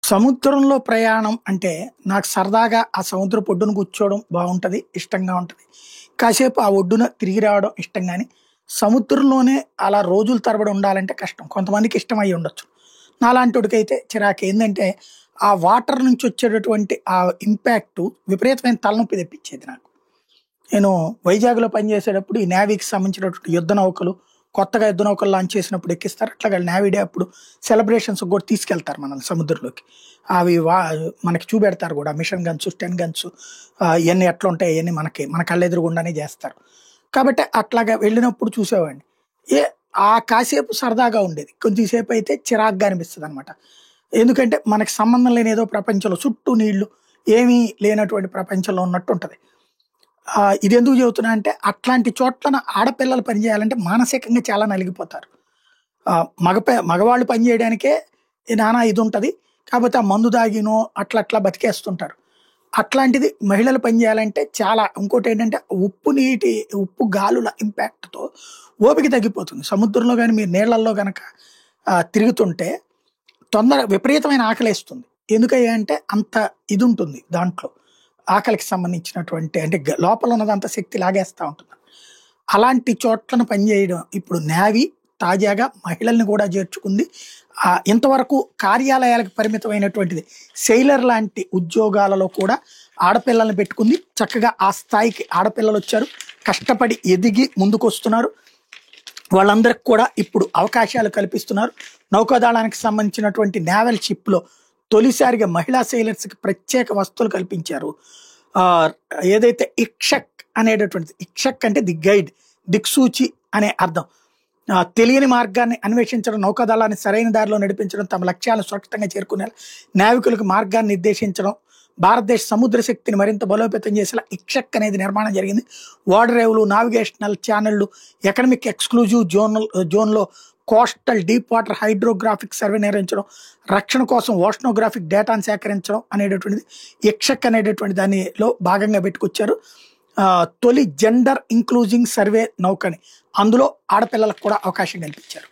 సముద్రంలో ప్రయాణం అంటే నాకు సరదాగా ఆ సముద్రపు ఒడ్డున కూర్చోవడం బాగుంటది. ఇష్టంగా ఉంటది. కాసేపు ఆ ఒడ్డున తిరిగి రావడం ఇష్టం గాని, సముద్రంలోనే అలా రోజుల తరబడి ఉండాలంటే కష్టం. కొంతమందికి ఇష్టమై ఉండొచ్చు. నాలాంటోడికైతే చిరాకేందంటే, ఆ వాటర్ నుంచి వచ్చేటటువంటి ఆ ఇంపాక్టు విపరీతమైన తలనొప్పి తెప్పించేది నాకు. నేను వైజాగ్‌లో పనిచేసేటప్పుడు ఈ నేవీకి సంబంధించినటువంటి యుద్ధ నౌకలు, కొత్తగా యుద్ధ నౌకలు లాంచ్ చేసినప్పుడు ఎక్కిస్తారు. అట్లాగా నేవీ డే అప్పుడు సెలబ్రేషన్స్‌కి కూడా తీసుకెళ్తారు మనల్ని సముద్రంలోకి. అవి మనకి చూపెడతారు గూడా మిషన్ గన్స్, స్టెన్ గన్స్ ఇయన్నీ ఎట్లుంటాయి అయన్నీ మన కళ్ళెదురుగుండానే జేస్తారు. కాబట్టి అట్లాగా వెళ్ళినప్పుడు చూసేవాడిని. ఏ కాసేపు సరదాగా ఉండేది. కొద్ది సేపయితే చిరాకుగా అనిపిస్తదనమాట. ఎందుకంటే మనకి సంబంధం లేని ఏదో ప్రపంచంలో చుట్టూ నీళ్లు, ఏమీ లేనటువంటి ప్రపంచంలో ఉన్నట్టుంటది. ఇదెందుకు చెబుతున్నా అంటే, అట్లాంటి చోట్లన ఆడపిల్లలు పని చేయాలంటే మానసికంగా చాలా నలిగిపోతారు. మగవాళ్ళు పని చేయడానికే నానా ఇదుంటది. కాపోతే ఆ మందు తాగినో అట్లా బతికేస్తుంటారు. అట్లాంటిది మహిళలు పని చేయాలంటే చాలా ఇంకోటేంటంటే ఉప్పు గాలుల ఇంపాక్ట్‌తో ఓపిక తగ్గిపోతుంది. సముద్రంలో గాని మీరు నీళ్ళల్లో గనక తిరుగుతుంటే విపరీతమైన ఆకలేస్తుంది. ఎందుకయ్యా అంటే అంత ఇదుంటుంది దాంట్లో. ఆకలికి సంబంధించినటువంటి అంటే లోపల ఉన్నదంతా శక్తి లాగేస్తా ఉంటుంది. అలాంటి చోట్లను పనిచేయడం ఇప్పుడు నేవీ తాజాగా మహిళల్ని కూడా చేర్చుకుంది. ఇంతవరకు కార్యాలయాలకు పరిమితమైనటువంటిది సెయిలర్ లాంటి ఉద్యోగాలలో కూడా ఆడపిల్లల్ని పెట్టుకుంది. చక్కగా ఆ స్థాయికి ఆడపిల్లలొచ్చారు. కష్టపడి ఎదిగి ముందుకొస్తున్నారు. వాళ్ళందరికి కూడా ఇప్పుడు అవకాశాలు కల్పిస్తున్నారు. నౌకాదళానికి సంబంధించినటువంటి నేవల్ షిప్‌లో తొలిసారిగా మహిళా సెయిలర్స్‌కి ప్రత్యేక వసతులు కల్పించారు. ఏదైతే ఇక్షక్ అంటే ది గైడ్, దిక్సూచి అనే అర్థం. తెలియని మార్గాన్ని అన్వేషించడం, నౌకాదళాన్ని సరైన దారిలో నడిపించడం, తమ లక్ష్యాలను సురక్షితంగా చేరుకునేలా నావికులకు మార్గాన్ని నిర్దేశించడం, భారతదేశ సముద్ర శక్తిని మరింత బలోపేతం చేసేలా ఇక్షక్ అనేది నిర్మాణం జరిగింది. ఓడరేవులు, నావిగేషనల్ ఛానళ్లు, ఎకనమిక్ ఎక్స్క్లూజివ్ జోన్‌లో coastal deep water hydrographic survey నిర్వహించడం, రక్షణ కోసం ఓషనోగ్రాఫిక్ డేటాను సేకరించడం అనేటటువంటిది ఇక్షక్ అనేటటువంటి దానిలో భాగంగా పెట్టుకొచ్చారు. తొలి జెండర్ ఇంక్లూజింగ్ సర్వే నౌకని అందులో ఆడపిల్లలకు కూడా అవకాశం కల్పించారు.